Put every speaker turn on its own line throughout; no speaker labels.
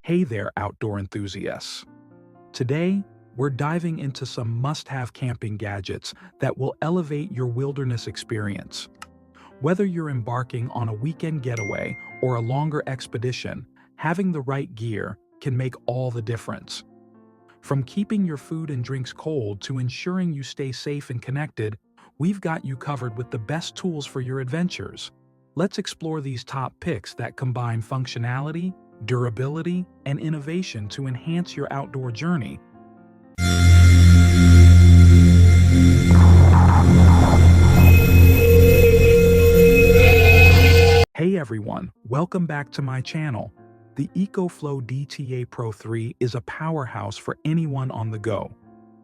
Hey there, outdoor enthusiasts. Today, we're diving into some must-have camping gadgets that will elevate your wilderness experience. Whether you're embarking on a weekend getaway or a longer expedition, having the right gear can make all the difference. From keeping your food and drinks cold to ensuring you stay safe and connected, we've got you covered with the best tools for your adventures. Let's explore these top picks that combine functionality, durability, and innovation to enhance your outdoor journey. Hey everyone, welcome back to my channel. The EcoFlow DTA Pro 3 is a powerhouse for anyone on the go.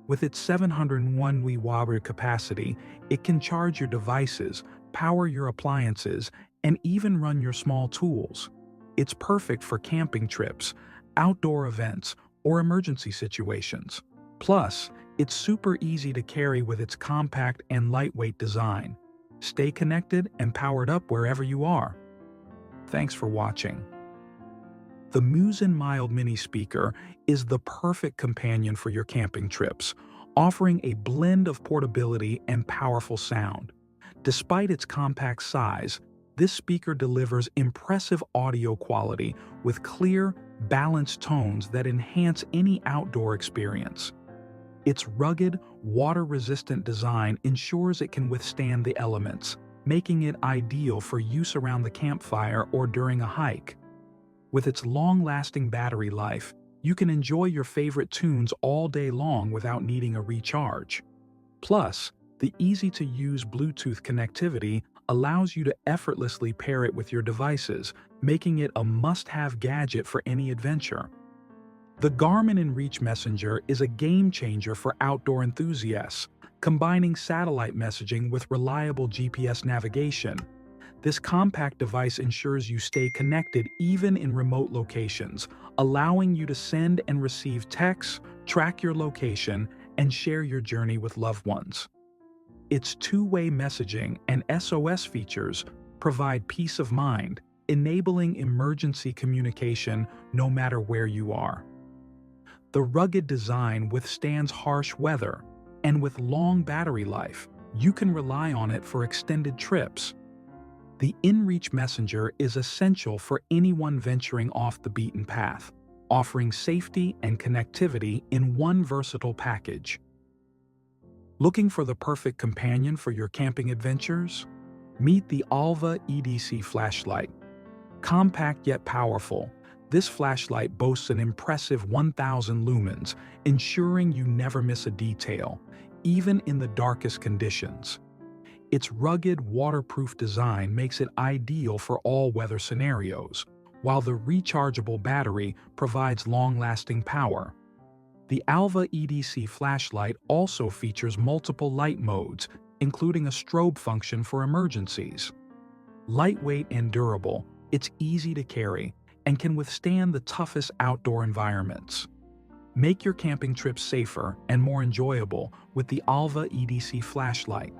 With its 701 Wh capacity, it can charge your devices, power your appliances, and even run your small tools. It's perfect for camping trips, outdoor events, or emergency situations. Plus, it's super easy to carry with its compact and lightweight design. Stay connected and powered up wherever you are. Thanks for watching. The Musen Mild Mini Speaker is the perfect companion for your camping trips, offering a blend of portability and powerful sound. Despite its compact size, this speaker delivers impressive audio quality with clear, balanced tones that enhance any outdoor experience. Its rugged, water-resistant design ensures it can withstand the elements, making it ideal for use around the campfire or during a hike. With its long-lasting battery life, you can enjoy your favorite tunes all day long without needing a recharge. Plus, the easy-to-use Bluetooth connectivity allows you to effortlessly pair it with your devices, making it a must-have gadget for any adventure. The Garmin InReach Messenger is a game-changer for outdoor enthusiasts, combining satellite messaging with reliable GPS navigation. This compact device ensures you stay connected even in remote locations, allowing you to send and receive texts, track your location, and share your journey with loved ones. Its two-way messaging and SOS features provide peace of mind, enabling emergency communication no matter where you are. The rugged design withstands harsh weather, and with long battery life, you can rely on it for extended trips. The InReach Messenger is essential for anyone venturing off the beaten path, offering safety and connectivity in one versatile package. Looking for the perfect companion for your camping adventures? Meet the Alva EDC flashlight. Compact yet powerful, this flashlight boasts an impressive 1,000 lumens, ensuring you never miss a detail, even in the darkest conditions. Its rugged, waterproof design makes it ideal for all weather scenarios, while the rechargeable battery provides long-lasting power. The Alva EDC flashlight also features multiple light modes, including a strobe function for emergencies. Lightweight and durable, it's easy to carry and can withstand the toughest outdoor environments. Make your camping trips safer and more enjoyable with the Alva EDC flashlight.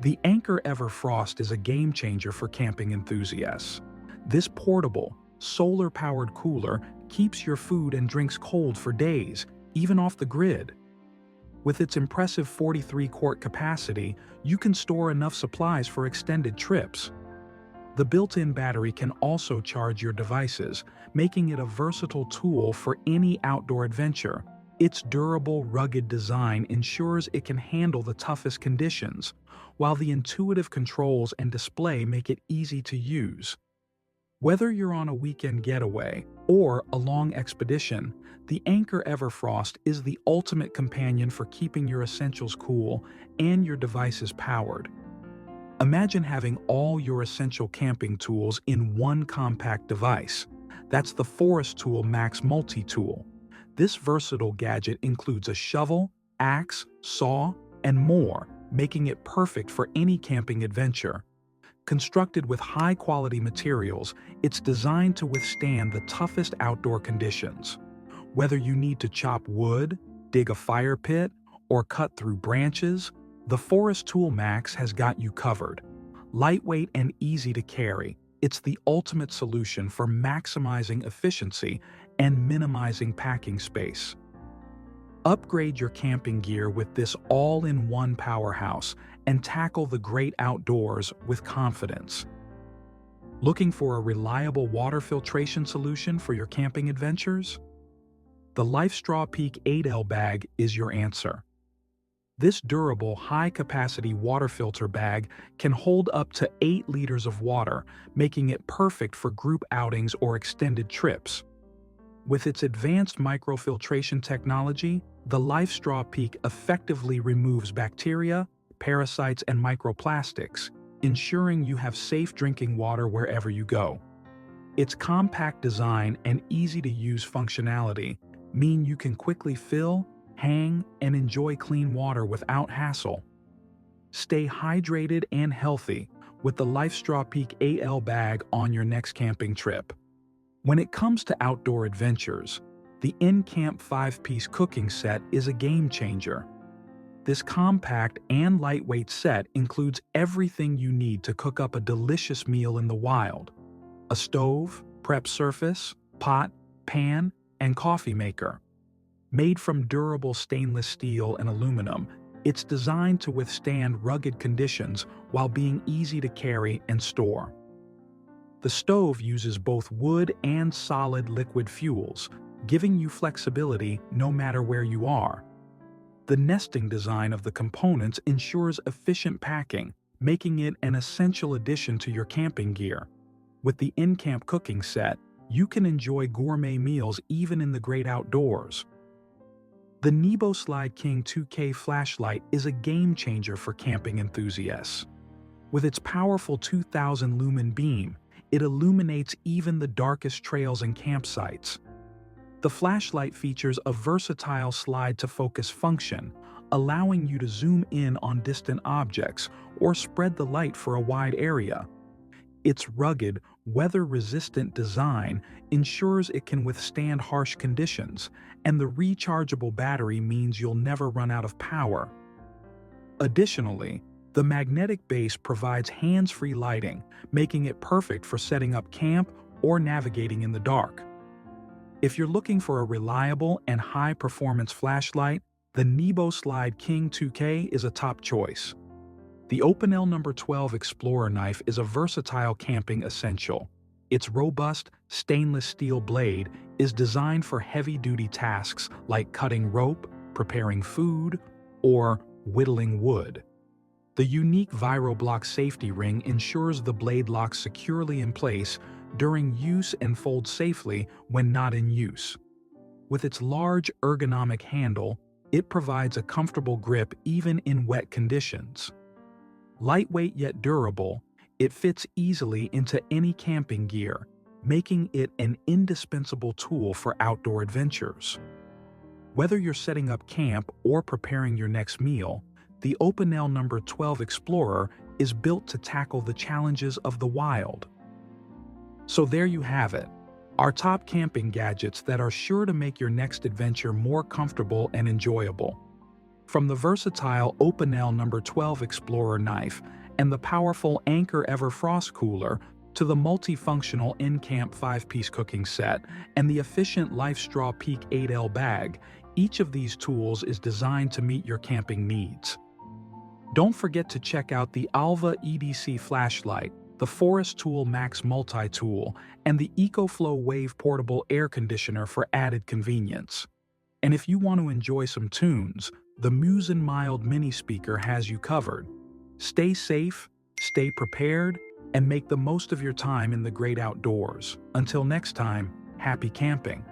The Anker EverFrost is a game-changer for camping enthusiasts. This portable, solar-powered cooler keeps your food and drinks cold for days, even off the grid. With its impressive 43-quart capacity, you can store enough supplies for extended trips. The built-in battery can also charge your devices, making it a versatile tool for any outdoor adventure. Its durable, rugged design ensures it can handle the toughest conditions, while the intuitive controls and display make it easy to use. Whether you're on a weekend getaway or a long expedition, the Anker EverFrost is the ultimate companion for keeping your essentials cool and your devices powered. Imagine having all your essential camping tools in one compact device. That's the Foresttool Max Multi-Tool. This versatile gadget includes a shovel, axe, saw, and more, making it perfect for any camping adventure. Constructed with high-quality materials, it's designed to withstand the toughest outdoor conditions. Whether you need to chop wood, dig a fire pit, or cut through branches, the Foresttool Max has got you covered. Lightweight and easy to carry, It's the ultimate solution for maximizing efficiency and minimizing packing space. Upgrade your camping gear with this all-in-one powerhouse and tackle the great outdoors with confidence. Looking for a reliable water filtration solution for your camping adventures? The LifeStraw Peak 8L bag is your answer. This durable, high-capacity water filter bag can hold up to 8 liters of water, making it perfect for group outings or extended trips. With its advanced microfiltration technology, the LifeStraw Peak effectively removes bacteria, parasites, and microplastics, ensuring you have safe drinking water wherever you go. Its compact design and easy-to-use functionality mean you can quickly fill, hang, and enjoy clean water without hassle. Stay hydrated and healthy with the LifeStraw Peak 8L bag on your next camping trip. When it comes to outdoor adventures, the InCamp 5-piece cooking set is a game changer. This compact and lightweight set includes everything you need to cook up a delicious meal in the wild: a stove, prep surface, pot, pan, and coffee maker. Made from durable stainless steel and aluminum, it's designed to withstand rugged conditions while being easy to carry and store. The stove uses both wood and solid liquid fuels, giving you flexibility no matter where you are. The nesting design of the components ensures efficient packing, making it an essential addition to your camping gear. With the InCamp cooking set, you can enjoy gourmet meals even in the great outdoors. The Nebo Slide King 2K flashlight is a game-changer for camping enthusiasts. With its powerful 2,000 lumen beam, it illuminates even the darkest trails and campsites. The flashlight features a versatile slide-to-focus function, allowing you to zoom in on distant objects or spread the light for a wide area. Its rugged, weather-resistant design ensures it can withstand harsh conditions, and the rechargeable battery means you'll never run out of power. Additionally, the magnetic base provides hands-free lighting, making it perfect for setting up camp or navigating in the dark. If you're looking for a reliable and high-performance flashlight, the Nebo Slide King 2K is a top choice. The Opinel No. 12 Explorer knife is a versatile camping essential. Its robust, stainless steel blade is designed for heavy-duty tasks like cutting rope, preparing food, or whittling wood. The unique ViroBlock safety ring ensures the blade locks securely in place during use and folds safely when not in use. With its large ergonomic handle, it provides a comfortable grip even in wet conditions. Lightweight yet durable, it fits easily into any camping gear, making it an indispensable tool for outdoor adventures. Whether you're setting up camp or preparing your next meal, the Opinel No. 12 Explorer is built to tackle the challenges of the wild. So there you have it, our top camping gadgets that are sure to make your next adventure more comfortable and enjoyable. From the versatile Opinel No. 12 Explorer knife and the powerful Anchor Ever Frost Cooler to the multifunctional InCamp 5-piece cooking set and the efficient LifeStraw Peak 8L bag, each of these tools is designed to meet your camping needs. Don't forget to check out the Alva EDC flashlight, the Foresttool Max Multi-Tool, and the EcoFlow Wave Portable Air Conditioner for added convenience. And if you want to enjoy some tunes, the Musen Mild Mini Speaker has you covered. Stay safe, stay prepared, and make the most of your time in the great outdoors. Until next time, happy camping.